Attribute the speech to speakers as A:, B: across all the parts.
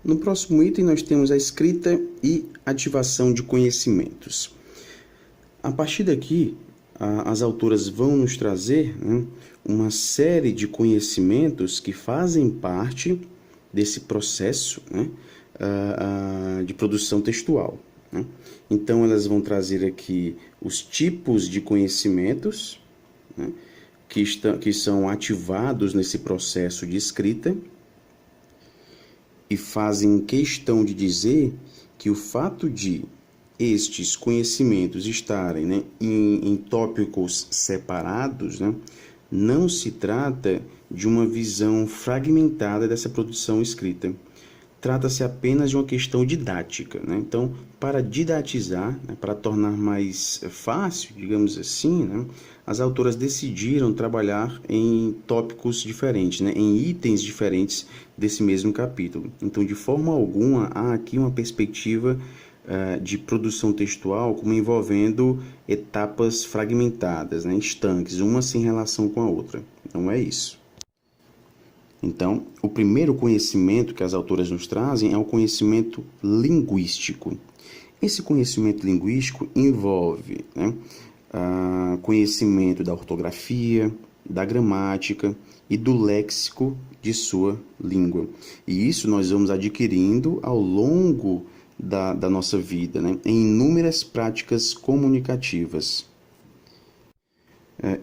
A: No próximo item nós temos a escrita e ativação de conhecimentos. A partir daqui, as autoras vão nos trazer, né, uma série de conhecimentos que fazem parte desse processo, né, de produção textual, né? Então elas vão trazer aqui os tipos de conhecimentos, né, que são ativados nesse processo de escrita, e fazem questão de dizer que o fato de estes conhecimentos estarem, né, em tópicos separados, né, não se trata de uma visão fragmentada dessa produção escrita. Trata-se apenas de uma questão didática, né? Então, para didatizar, né, para tornar mais fácil, digamos assim, né, as autoras decidiram trabalhar em tópicos diferentes, né, em itens diferentes desse mesmo capítulo. Então, de forma alguma, há aqui uma perspectiva de produção textual como envolvendo etapas fragmentadas, né, estanques, uma sem relação com a outra. Não é isso. Então, o primeiro conhecimento que as autoras nos trazem é o conhecimento linguístico. Esse conhecimento linguístico envolve, né, conhecimento da ortografia, da gramática e do léxico de sua língua. E isso nós vamos adquirindo ao longo da nossa vida, né, em inúmeras práticas comunicativas.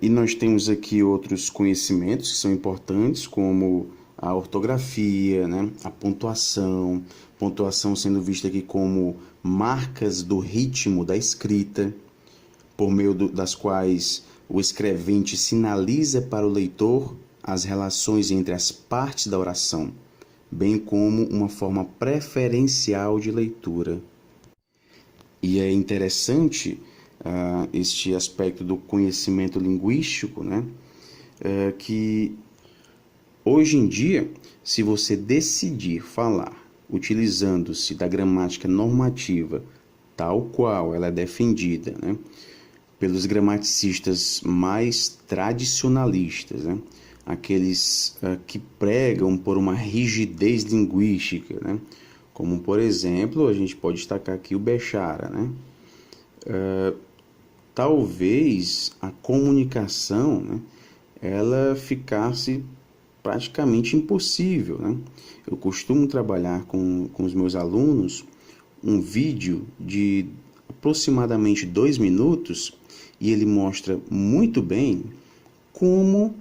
A: E nós temos aqui outros conhecimentos que são importantes, como a ortografia, né, a pontuação sendo vista aqui como marcas do ritmo da escrita, por meio das quais o escrevente sinaliza para o leitor as relações entre as partes da oração, bem como uma forma preferencial de leitura. E é interessante este aspecto do conhecimento linguístico, né, que hoje em dia, se você decidir falar utilizando-se da gramática normativa tal qual ela é defendida, né, pelos gramaticistas mais tradicionalistas, né, aqueles que pregam por uma rigidez linguística, né, como, por exemplo, a gente pode destacar aqui o Bechara, né, talvez a comunicação, né, ela ficasse praticamente impossível, né? Eu costumo trabalhar com os meus alunos um vídeo de aproximadamente 2 minutos e ele mostra muito bem como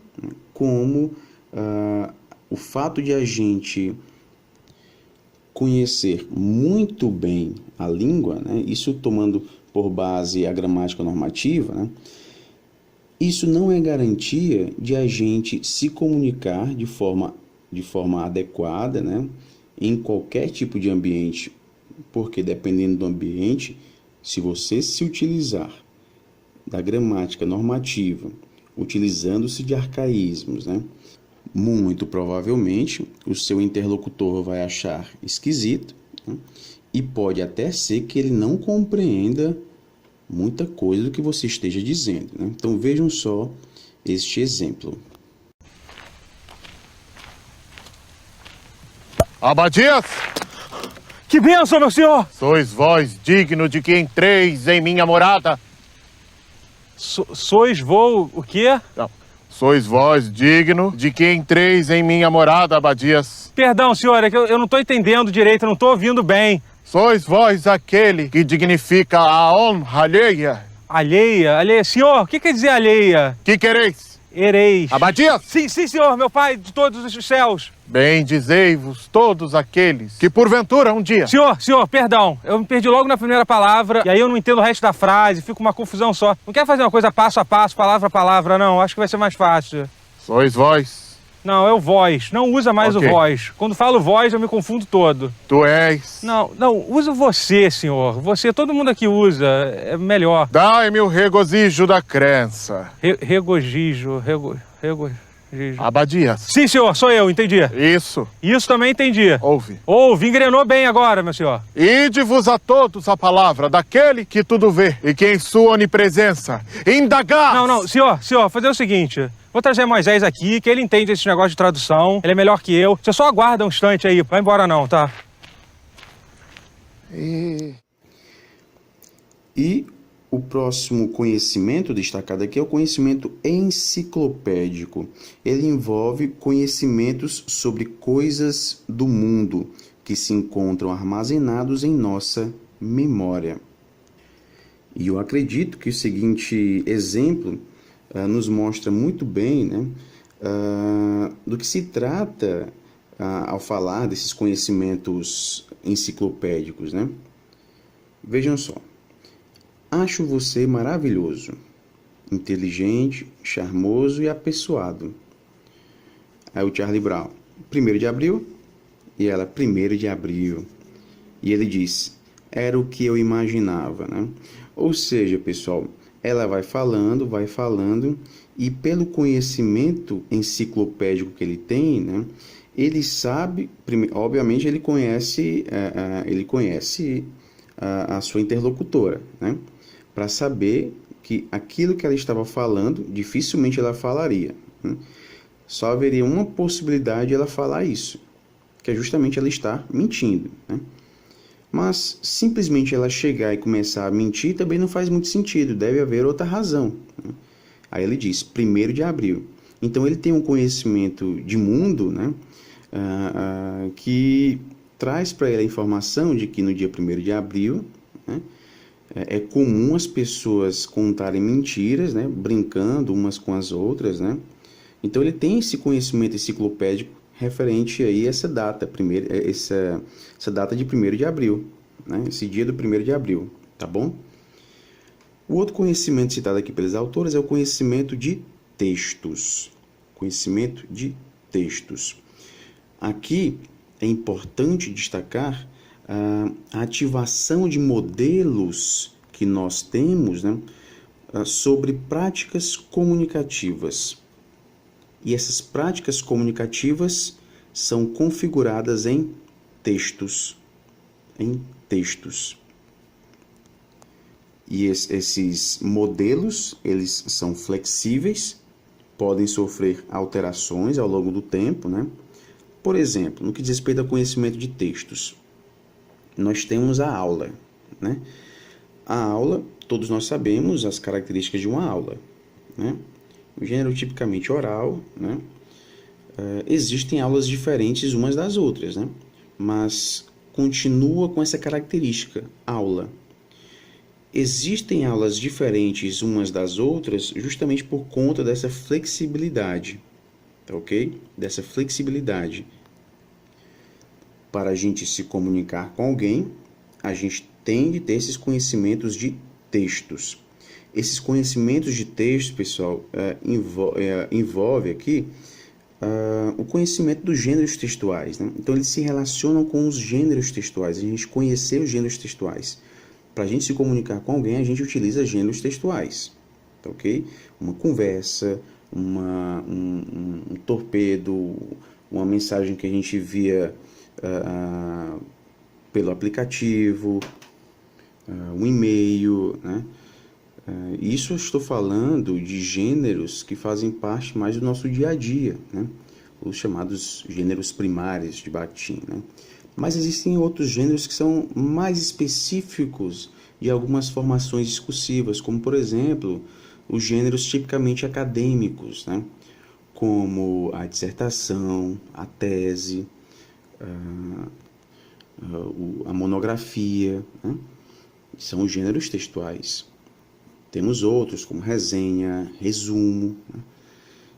A: o fato de a gente conhecer muito bem a língua, né, isso tomando por base a gramática normativa, né, isso não é garantia de a gente se comunicar de forma adequada, né, em qualquer tipo de ambiente, porque dependendo do ambiente, se você se utilizar da gramática normativa, utilizando-se de arcaísmos, né, muito provavelmente o seu interlocutor vai achar esquisito, né, e pode até ser que ele não compreenda muita coisa do que você esteja dizendo, né? Então vejam só este exemplo.
B: Abadias!
C: Que bênção, meu senhor!
B: Sois vós digno de que entreis em minha morada?
C: Sois o quê?
B: Não. Sois vós digno de que entreis em minha morada, Abadias?
C: Perdão, senhor, é que eu não estou entendendo direito, eu não estou ouvindo bem.
B: Sois vós aquele que dignifica a honra alheia?
C: Alheia? Senhor, o que quer dizer alheia?
B: Que quereis?
C: Ereis.
B: Abadias?
C: Sim, senhor, meu pai de todos os céus.
B: Bendizei-vos todos aqueles que porventura um dia...
C: Senhor, perdão, eu me perdi logo na primeira palavra, e aí eu não entendo o resto da frase, fica uma confusão só. Não quer fazer uma coisa passo a passo, palavra a palavra, não, acho que vai ser mais fácil.
B: Sois vós.
C: Não, é o vós. Não usa mais o vós. Quando falo vós, eu me confundo todo.
B: Tu és.
C: Não, usa você, senhor. Você, todo mundo aqui usa. É melhor.
B: Dai-me o regozijo da crença.
C: Regozijo.
B: Abadias.
C: Sim, senhor, sou eu, entendi.
B: Isso.
C: Isso também entendi.
B: Ouve,
C: engrenou bem agora, meu senhor.
B: Ide-vos a todos a palavra daquele que tudo vê e que em sua onipresença indagar.
C: Não, senhor, fazer o seguinte... Vou trazer Moisés aqui, que ele entende esse negócio de tradução. Ele é melhor que eu. Você só aguarda um instante aí. Vai embora não, tá?
A: E o próximo conhecimento destacado aqui é o conhecimento enciclopédico. Ele envolve conhecimentos sobre coisas do mundo que se encontram armazenados em nossa memória. E eu acredito que o seguinte exemplo nos mostra muito bem, né, do que se trata ao falar desses conhecimentos enciclopédicos, né? Vejam só. Acho você maravilhoso, inteligente, charmoso e apessoado. Aí o Charlie Brown, 1º de abril, e ela, 1º de abril. E ele diz, era o que eu imaginava, né? Ou seja, pessoal, ela vai falando, e pelo conhecimento enciclopédico que ele tem, né, ele sabe, obviamente ele conhece a sua interlocutora, né, para saber que aquilo que ela estava falando, dificilmente ela falaria, né? Só haveria uma possibilidade de ela falar isso, que é justamente ela estar mentindo, né? Mas simplesmente ela chegar e começar a mentir também não faz muito sentido, deve haver outra razão, né? Aí ele diz, 1º de abril. Então ele tem um conhecimento de mundo, né, que traz para ele a informação de que no dia 1º de abril, né, é comum as pessoas contarem mentiras, né, brincando umas com as outras, né? Então ele tem esse conhecimento enciclopédico referente aí a essa data, essa data de 1º de abril, né? Esse dia do 1º de abril, tá bom? O outro conhecimento citado aqui pelos autores é o conhecimento de textos. Conhecimento de textos. Aqui é importante destacar a ativação de modelos que nós temos, né, sobre práticas comunicativas. E essas práticas comunicativas são configuradas em textos. E esses modelos, eles são flexíveis, podem sofrer alterações ao longo do tempo, né? Por exemplo, no que diz respeito ao conhecimento de textos, nós temos a aula, né? A aula, todos nós sabemos as características de uma aula, né? O gênero tipicamente oral, né? Existem aulas diferentes umas das outras, né? Mas continua com essa característica, aula. Existem aulas diferentes umas das outras justamente por conta dessa flexibilidade, tá ok? Dessa flexibilidade. Para a gente se comunicar com alguém, a gente tem de ter esses conhecimentos de textos. Esses conhecimentos de texto, pessoal, envolve aqui o conhecimento dos gêneros textuais, né? Então, eles se relacionam com os gêneros textuais, a gente conhecer os gêneros textuais. Para a gente se comunicar com alguém, a gente utiliza gêneros textuais, tá ok? Uma conversa, um torpedo, uma mensagem que a gente via pelo aplicativo, um e-mail, né? Isso eu estou falando de gêneros que fazem parte mais do nosso dia a dia, né? Os chamados gêneros primários de Bakhtin, né? Mas existem outros gêneros que são mais específicos de algumas formações discursivas, como, por exemplo, os gêneros tipicamente acadêmicos, né? Como a dissertação, a tese, a monografia, né? São os gêneros textuais. Temos outros, como resenha, resumo, né?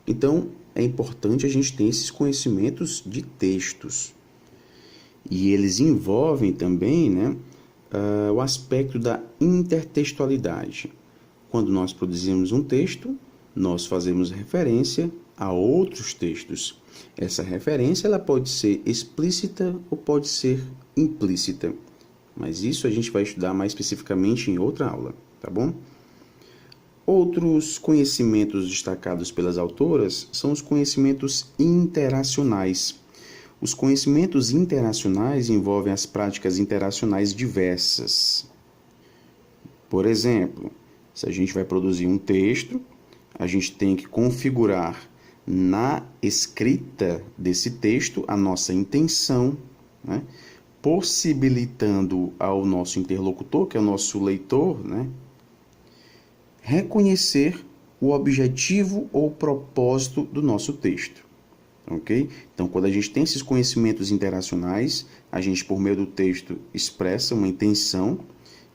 A: Então, é importante a gente ter esses conhecimentos de textos. E eles envolvem também, né, o aspecto da intertextualidade. Quando nós produzimos um texto, nós fazemos referência a outros textos. Essa referência ela pode ser explícita ou pode ser implícita. Mas isso a gente vai estudar mais especificamente em outra aula, tá bom? Outros conhecimentos destacados pelas autoras são os conhecimentos interacionais. Os conhecimentos interacionais envolvem as práticas interacionais diversas. Por exemplo, se a gente vai produzir um texto, a gente tem que configurar na escrita desse texto a nossa intenção, né, possibilitando ao nosso interlocutor, que é o nosso leitor, né, reconhecer o objetivo ou propósito do nosso texto. Ok? Então, quando a gente tem esses conhecimentos interacionais, a gente, por meio do texto, expressa uma intenção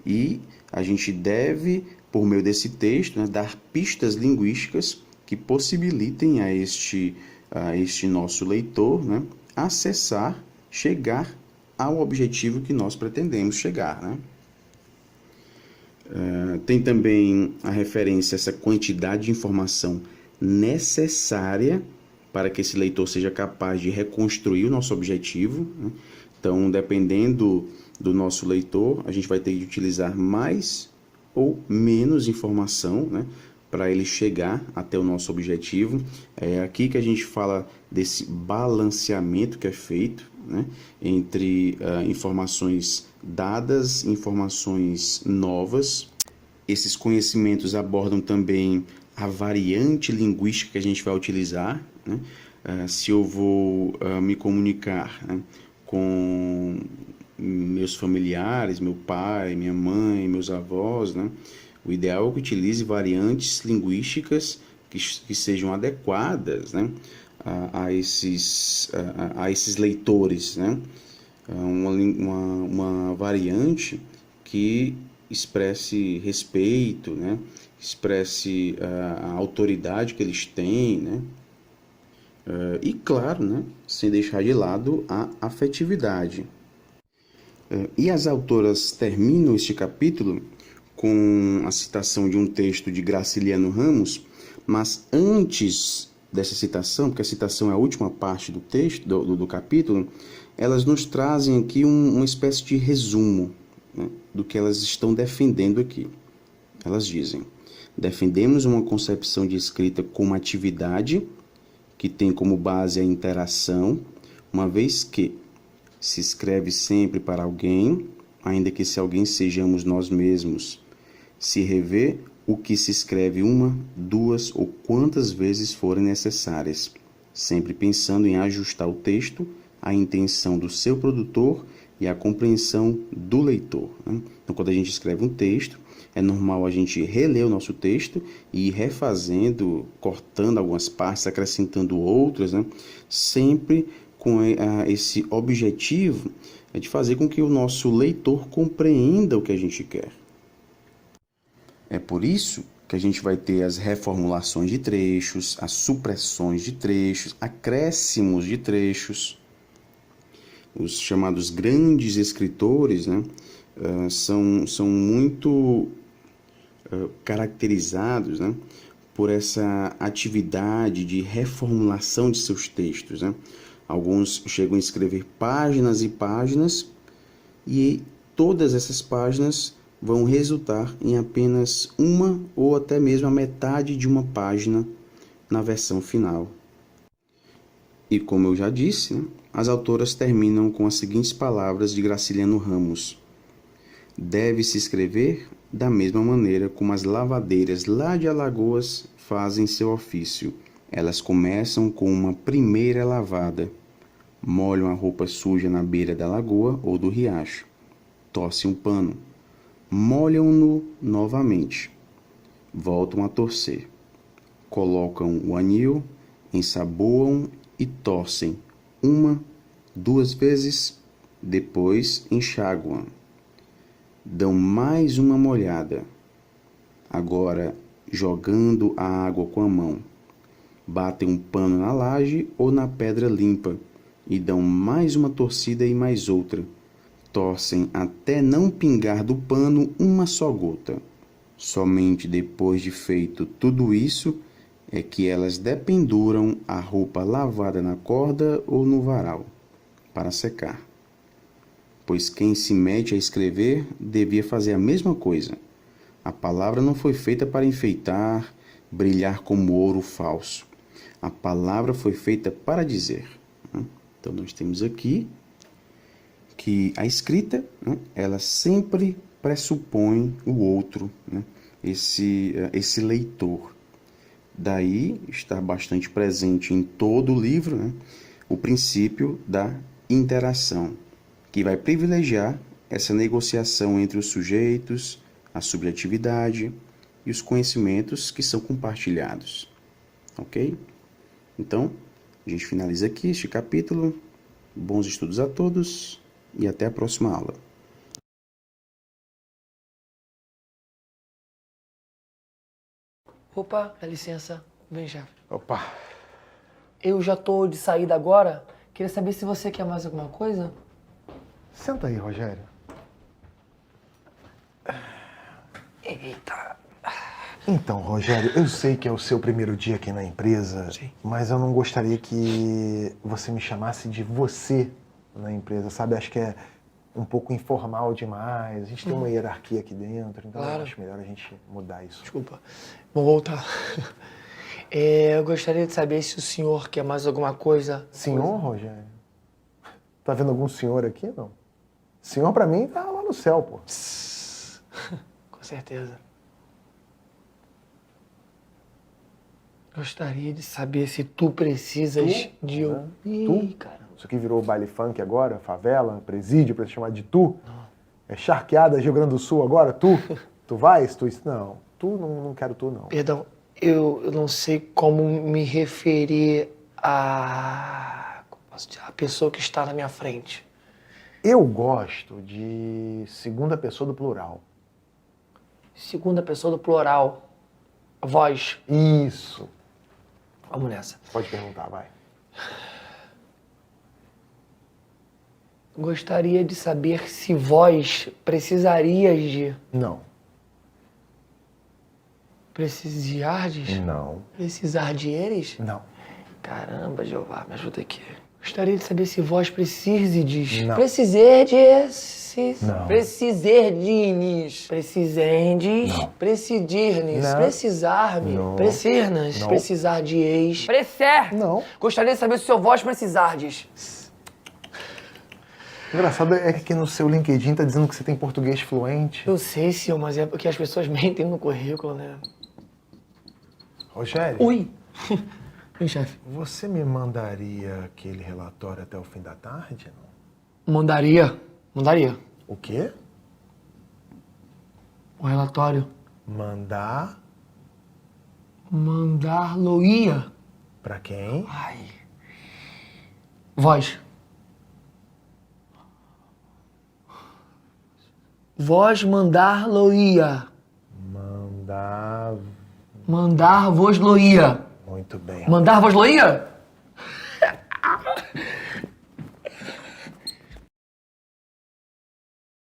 A: e a gente deve, por meio desse texto, né, dar pistas linguísticas que possibilitem a este nosso leitor, né, acessar, chegar ao objetivo que nós pretendemos chegar, né? Tem também a referência a essa quantidade de informação necessária para que esse leitor seja capaz de reconstruir o nosso objetivo, né? Então, dependendo do nosso leitor, a gente vai ter que utilizar mais ou menos informação, né, para ele chegar até o nosso objetivo. É aqui que a gente fala desse balanceamento que é feito, né, entre informações dadas, informações novas. Esses conhecimentos abordam também a variante linguística que a gente vai utilizar, né? Se eu vou me comunicar, né, com meus familiares, meu pai, minha mãe, meus avós, né, o ideal é que utilize variantes linguísticas que sejam adequadas, né, a esses leitores, né? Uma variante que expresse respeito, né? Expresse a autoridade que eles têm, né? E claro, né, sem deixar de lado a afetividade. E as autoras terminam este capítulo com a citação de um texto de Graciliano Ramos, mas antes dessa citação, porque a citação é a última parte do texto, do capítulo, elas nos trazem aqui uma espécie de resumo, né, do que elas estão defendendo aqui. Elas dizem: defendemos uma concepção de escrita como atividade que tem como base a interação, uma vez que se escreve sempre para alguém, ainda que esse alguém sejamos nós mesmos. Se revê o que se escreve uma, duas ou quantas vezes forem necessárias, sempre pensando em ajustar o texto à intenção do seu produtor e à compreensão do leitor, né? Então, quando a gente escreve um texto, é normal a gente reler o nosso texto e ir refazendo, cortando algumas partes, acrescentando outras, né? Sempre com esse objetivo de fazer com que o nosso leitor compreenda o que a gente quer. É por isso que a gente vai ter as reformulações de trechos, as supressões de trechos, acréscimos de trechos. Os chamados grandes escritores, né, são muito caracterizados, né, por essa atividade de reformulação de seus textos, né? Alguns chegam a escrever páginas e páginas e todas essas páginas vão resultar em apenas uma ou até mesmo a metade de uma página na versão final. E como eu já disse, né, as autoras terminam com as seguintes palavras de Graciliano Ramos: deve-se escrever da mesma maneira como as lavadeiras lá de Alagoas fazem seu ofício. Elas começam com uma primeira lavada, molham a roupa suja na beira da lagoa ou do riacho, torcem um pano, molham-no novamente, voltam a torcer, colocam o anil, ensaboam e torcem uma, duas vezes, depois enxaguam, dão mais uma molhada, agora jogando a água com a mão, batem um pano na laje ou na pedra limpa e dão mais uma torcida e mais outra. Torcem até não pingar do pano uma só gota. Somente depois de feito tudo isso é que elas dependuram a roupa lavada na corda ou no varal para secar. Pois quem se mete a escrever devia fazer a mesma coisa. A palavra não foi feita para enfeitar, brilhar como ouro falso. A palavra foi feita para dizer. Então, nós temos aqui que a escrita, né, ela sempre pressupõe o outro, né, esse leitor. Daí está bastante presente em todo o livro, né, o princípio da interação. que vai privilegiar essa negociação entre os sujeitos, a subjetividade e os conhecimentos que são compartilhados. Ok? Então, a gente finaliza aqui este capítulo. Bons estudos a todos e até a próxima aula.
D: Opa, dá licença. Vem, chefe.
B: Opa.
D: Eu já tô de saída agora. Queria saber se você quer mais alguma coisa.
B: Senta aí, Rogério.
D: Eita.
E: Então, Rogério, eu sei que é o seu primeiro dia aqui na empresa,
D: Sim.
E: mas eu não gostaria que você me chamasse de você na empresa, sabe? Acho que é um pouco informal demais. A gente tem uma hierarquia aqui dentro, então
D: Claro.
E: eu acho melhor a gente mudar isso.
D: Desculpa. Vou voltar. Eu gostaria de saber se o senhor quer mais alguma coisa.
E: Senhor, Rogério? Tá vendo algum senhor aqui, não? Senhor, pra mim, tá lá no céu, pô.
D: Com certeza. Gostaria de saber se tu precisas de um... Ih, cara.
E: Isso aqui virou baile funk agora, favela, presídio, pra se chamar de tu? É charqueada, Rio Grande do Sul agora, tu? Tu vais? Tu... Não, tu não quero tu, não.
D: Perdão, eu não sei como me referir a... como posso dizer? A pessoa que está na minha frente.
E: Eu gosto de segunda pessoa do plural.
D: Segunda pessoa do plural. Voz.
E: Isso.
D: Vamos nessa.
E: Pode perguntar, vai.
D: Gostaria de saber se vós precisarias de...
E: Não.
D: Precisardes?
E: Não.
D: Precisar de eles?
E: Não.
D: Caramba, Jeová, me ajuda aqui. Gostaria de saber se vós precisardes.
E: Não.
D: Precisardes.
E: Não.
D: Precisardes. Precisendes.
E: Não.
D: Precidirnes.
E: Não.
D: Precisar-me.
E: Não.
D: Precisarnas.
E: Não.
D: Precisar de ex. Precer.
E: Não.
D: Gostaria de saber se o seu vós precisardes.
E: Engraçado é que no seu LinkedIn tá dizendo que você tem português fluente.
D: Eu sei, senhor, mas é porque as pessoas mentem no currículo, né?
E: Rogério,
D: Ui! Oi, chefe.
E: você me mandaria aquele relatório até o fim da tarde? Não?
D: Mandaria. Mandaria.
E: O quê?
D: O relatório.
E: Mandar
D: Mandar-lo-ia.
E: pra quem?
D: Ai. Vós. Vós mandar-lo-ia.
E: Mandar.
D: Mandar-vos-lo-ia.
E: Muito bem.
D: Mandar-vos-lo-ia?